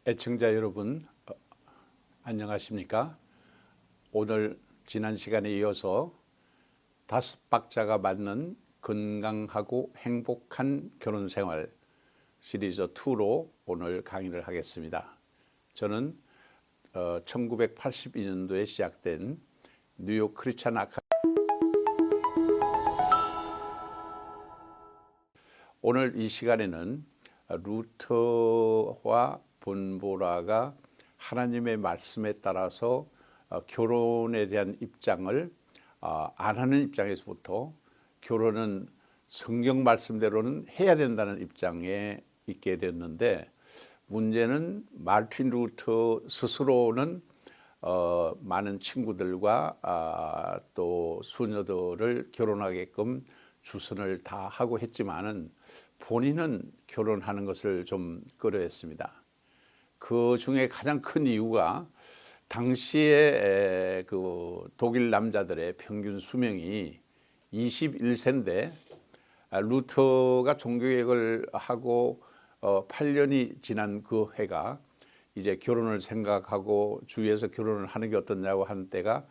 애청자 여러분, 안녕하십니까? 오늘 지난 시간에 이어서 5박자가 맞는 건강하고 행복한 결혼생활 시리즈 2로 오늘 강의를 하겠습니다. 저는 1982년도에 시작된 뉴욕 크리스찬 오늘 이 시간에는 루터와 본보라가 하나님의 말씀에 따라서 결혼에 대한 입장을 안 하는 입장에서부터 결혼은 성경 말씀대로는 해야 된다는 입장에 있게 됐는데, 문제는 마르틴 루터 스스로는 많은 친구들과 또 수녀들을 결혼하게끔 주선을 다 하고 했지만은 본인은 결혼하는 것을 좀 꺼려했습니다. 그 중에 가장 큰 이유가 당시에 그 독일 남자들의 평균 수명이 21세인데 루터가 종교개혁을 하고 8년이 지난 그 해가 이제 결혼을 생각하고 주위에서 결혼을 하는 게 어떻냐고 한 때가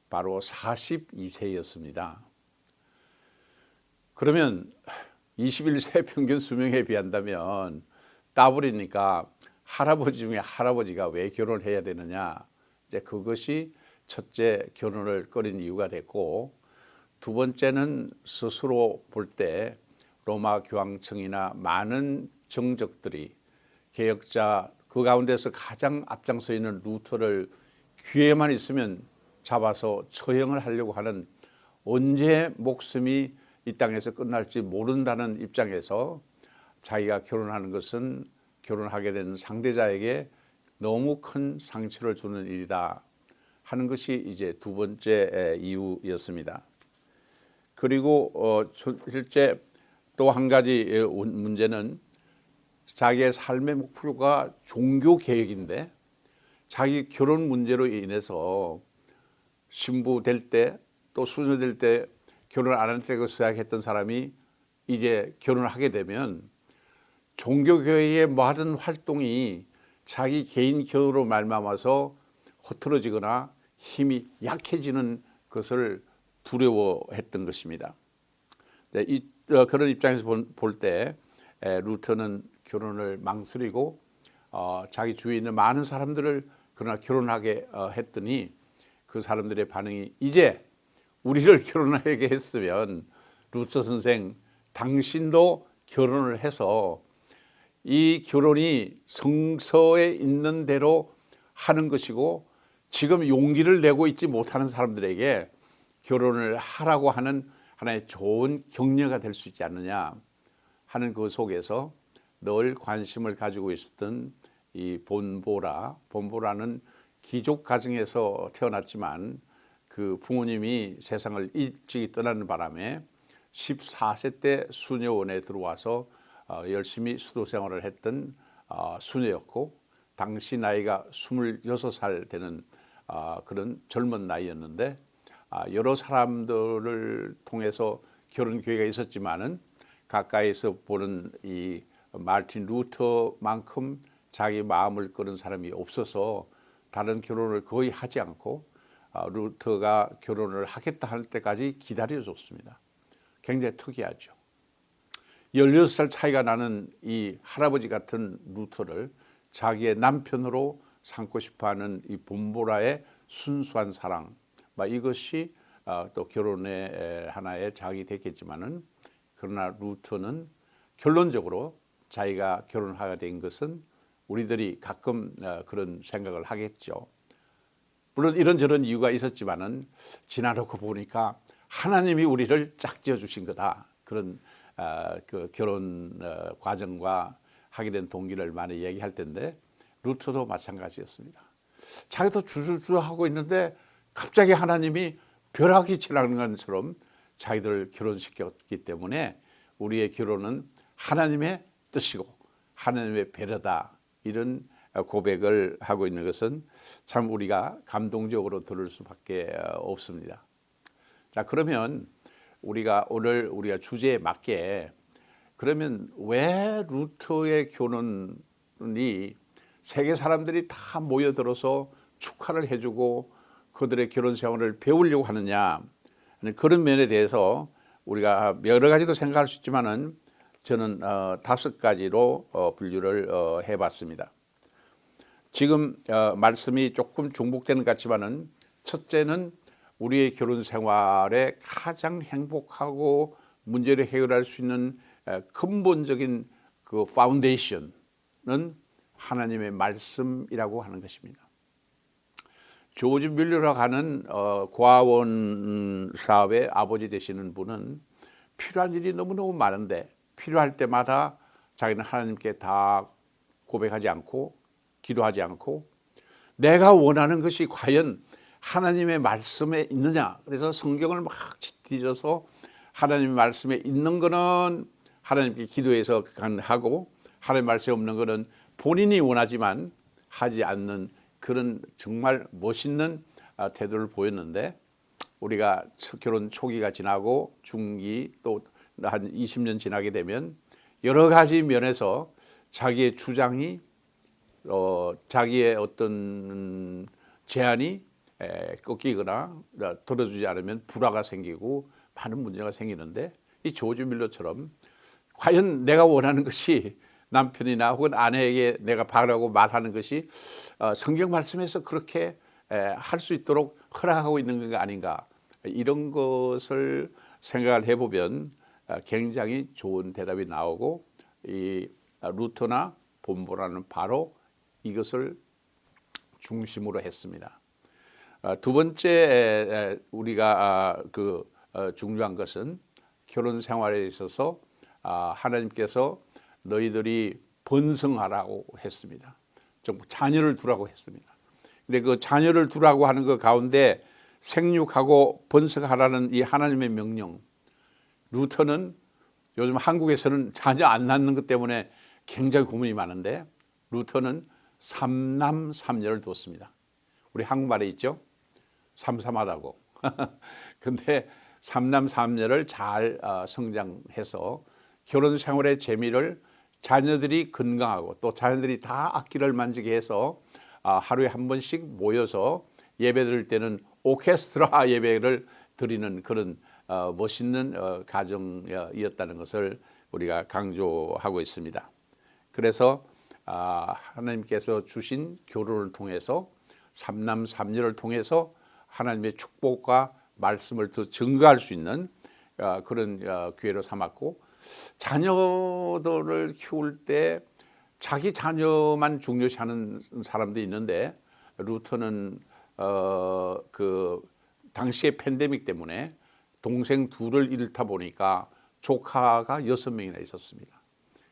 바로 42세였습니다. 그러면 21세 평균 수명에 비한다면 따블이니까 할아버지 중에 할아버지가 왜 결혼을 해야 되느냐, 이제 그것이 첫째 결혼을 꺼린 이유가 됐고, 두 번째는 스스로 볼 때 로마 교황청이나 많은 정적들이 개혁자 그 가운데서 가장 앞장서 있는 루터를 기회만 있으면 잡아서 처형을 하려고 하는, 언제 목숨이 이 땅에서 끝날지 모른다는 입장에서 자기가 결혼하는 것은 결혼하게 된 상대자에게 너무 큰 상처를 주는 일이다 하는 것이 이제 두 번째 이유였습니다. 그리고 실제 또 한 가지 문제는 자기의 삶의 목표가 종교 개혁인데, 자기 결혼 문제로 인해서 신부 될 때 또 수녀 될 때 결혼 안 할 때 생각했던 사람이 이제 결혼을 하게 되면 종교교회의 모든 활동이 자기 개인 결혼으로 말미암아서 흐트러지거나 힘이 약해지는 것을 두려워했던 것입니다. 그런 입장에서 볼 때 루터는 결혼을 망설이고 자기 주위에 있는 많은 사람들을 그러나 결혼하게 했더니 그 사람들의 반응이, 이제 우리를 결혼하게 했으면 루터 선생, 당신도 결혼을 해서 이 결혼이 성서에 있는 대로 하는 것이고, 지금 용기를 내고 있지 못하는 사람들에게 결혼을 하라고 하는 하나의 좋은 격려가 될 수 있지 않느냐 하는 그 속에서 늘 관심을 가지고 있었던 이 본보라는 귀족 가정에서 태어났지만 그 부모님이 세상을 일찍 떠나는 바람에 14세 때 수녀원에 들어와서 열심히 수도 생활을 했던 수녀였고, 당시 나이가 26살 되는 그런 젊은 나이였는데, 여러 사람들을 통해서 결혼 기회가 있었지만은 가까이서 보는 이 마르틴 루터만큼 자기 마음을 끄는 사람이 없어서 다른 결혼을 거의 하지 않고 루터가 결혼을 하겠다 할 때까지 기다려줬습니다. 굉장히 특이하죠. 16살 차이가 나는 이 할아버지 같은 루터를 자기의 남편으로 삼고 싶어하는 이 본보라의 순수한 사랑, 이것이 또 결혼의 하나의 자극이 됐겠지만은, 그러나 루터는 결론적으로 자기가 결혼하게 된 것은, 우리들이 가끔 그런 생각을 하겠죠. 물론 이런저런 이유가 있었지만은 지나놓고 보니까 하나님이 우리를 짝지어 주신 거다, 그런 그 결혼 과정과 하게 된 동기를 많이 얘기할 텐데, 루터도 마찬가지였습니다. 자기도 주저주저 하고 있는데 갑자기 하나님이 벼락이 치라는 것처럼 자기들을 결혼시켰기 때문에 우리의 결혼은 하나님의 뜻이고 하나님의 배려다, 이런 고백을 하고 있는 것은 참 우리가 감동적으로 들을 수밖에 없습니다. 자, 그러면 오늘 우리가 주제에 맞게, 그러면 왜 루터의 결혼이 세계 사람들이 다 모여들어서 축하를 해주고 그들의 결혼 생활을 배우려고 하느냐, 그런 면에 대해서 우리가 여러 가지도 생각할 수 있지만은 저는 5가지로 분류를 해봤습니다. 지금 말씀이 조금 중복되는 것 같지만은 첫째는 우리의 결혼 생활에 가장 행복하고 문제를 해결할 수 있는 근본적인 그 파운데이션은 하나님의 말씀이라고 하는 것입니다. 조지 뮬러라고 하는 고아원 사업의 아버지 되시는 분은 필요한 일이 너무너무 많은데 필요할 때마다 자기는 하나님께 다 고백하지 않고 기도하지 않고 내가 원하는 것이 과연 하나님의 말씀에 있느냐, 그래서 성경을 막 뒤져서 하나님의 말씀에 있는 거는 하나님께 기도해서 하고 하나님의 말씀에 없는 거는 본인이 원하지만 하지 않는 그런 정말 멋있는 태도를 보였는데, 우리가 결혼 초기가 지나고 중기 또 한 20년 지나게 되면 여러 가지 면에서 자기의 주장이 자기의 어떤 제안이 꺾이거나 들어주지 않으면 불화가 생기고 많은 문제가 생기는데, 이 조지 밀러처럼 과연 내가 원하는 것이 남편이나 혹은 아내에게 내가 바라고 말하는 것이 성경 말씀에서 그렇게 할 수 있도록 허락하고 있는 건가 아닌가, 이런 것을 생각을 해보면 굉장히 좋은 대답이 나오고, 이 루터나 본보라는 바로 이것을 중심으로 했습니다. 두 번째 우리가 중요한 것은 결혼 생활에 있어서 하나님께서 너희들이 번성하라고 했습니다. 좀 자녀를 두라고 했습니다. 근데 그 자녀를 두라고 하는 것 가운데 생육하고 번성하라는 이 하나님의 명령, 루터는 요즘 한국에서는 자녀 안 낳는 것 때문에 굉장히 고민이 많은데 루터는 3남 3녀를 두었습니다. 우리 한국말에 있죠? 삼삼하다고. 근데 3남 3녀를 잘 성장해서 결혼 생활의 재미를 자녀들이 건강하고 또 자녀들이 다 악기를 만지게 해서 하루에 한 번씩 모여서 예배 드릴 때는 오케스트라 예배를 드리는 그런 멋있는 가정이었다는 것을 우리가 강조하고 있습니다. 그래서 하나님께서 주신 결혼을 통해서 3남 3녀를 통해서 하나님의 축복과 말씀을 더 증거할 수 있는 그런 기회로 삼았고, 자녀들을 키울 때 자기 자녀만 중요시하는 사람도 있는데 루터는 그 당시의 팬데믹 때문에 동생 둘을 잃다 보니까 조카가 6명이나 있었습니다.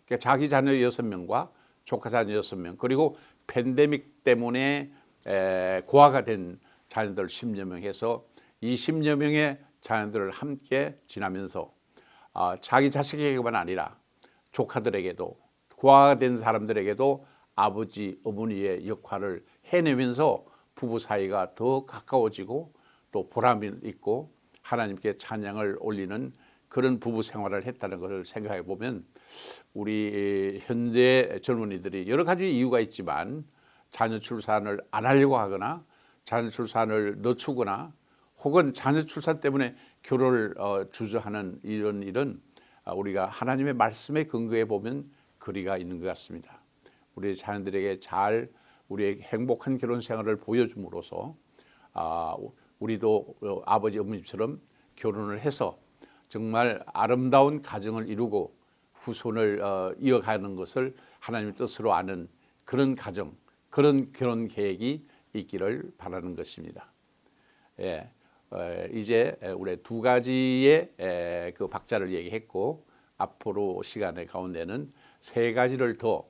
그러니까 자기 자녀 6명과 조카 자녀 6명, 그리고 팬데믹 때문에 고아가 된 자녀들 10여 명 해서 20여 명의 자녀들을 함께 지나면서 자기 자식에게만 아니라 조카들에게도 고아가 된 사람들에게도 아버지 어머니의 역할을 해내면서 부부 사이가 더 가까워지고 또 보람이 있고 하나님께 찬양을 올리는 그런 부부 생활을 했다는 것을 생각해 보면 우리 현재 젊은이들이 여러 가지 이유가 있지만 자녀 출산을 안 하려고 하거나 자녀 출산을 늦추거나 혹은 자녀 출산 때문에 결혼을 주저하는 이런 일은 우리가 하나님의 말씀에 근거해 보면 거리가 있는 것 같습니다. 우리 자녀들에게 잘 우리의 행복한 결혼 생활을 보여줌으로써 우리도 아버지 어머니처럼 결혼을 해서 정말 아름다운 가정을 이루고 후손을 이어가는 것을 하나님의 뜻으로 아는 그런 가정, 그런 결혼 계획이 있기를 바라는 것입니다. 예, 이제 우리 2가지의 그 박자를 얘기했고 앞으로 시간의 가운데는 3가지를 더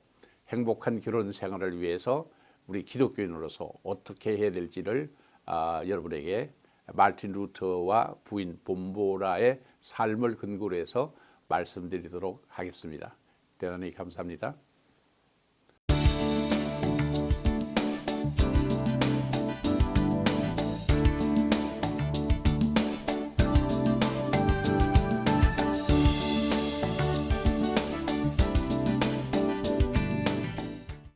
행복한 결혼 생활을 위해서 우리 기독교인으로서 어떻게 해야 될지를 여러분에게 마르틴 루터와 부인 본보라의 삶을 근거로 해서 말씀드리도록 하겠습니다. 대단히 감사합니다.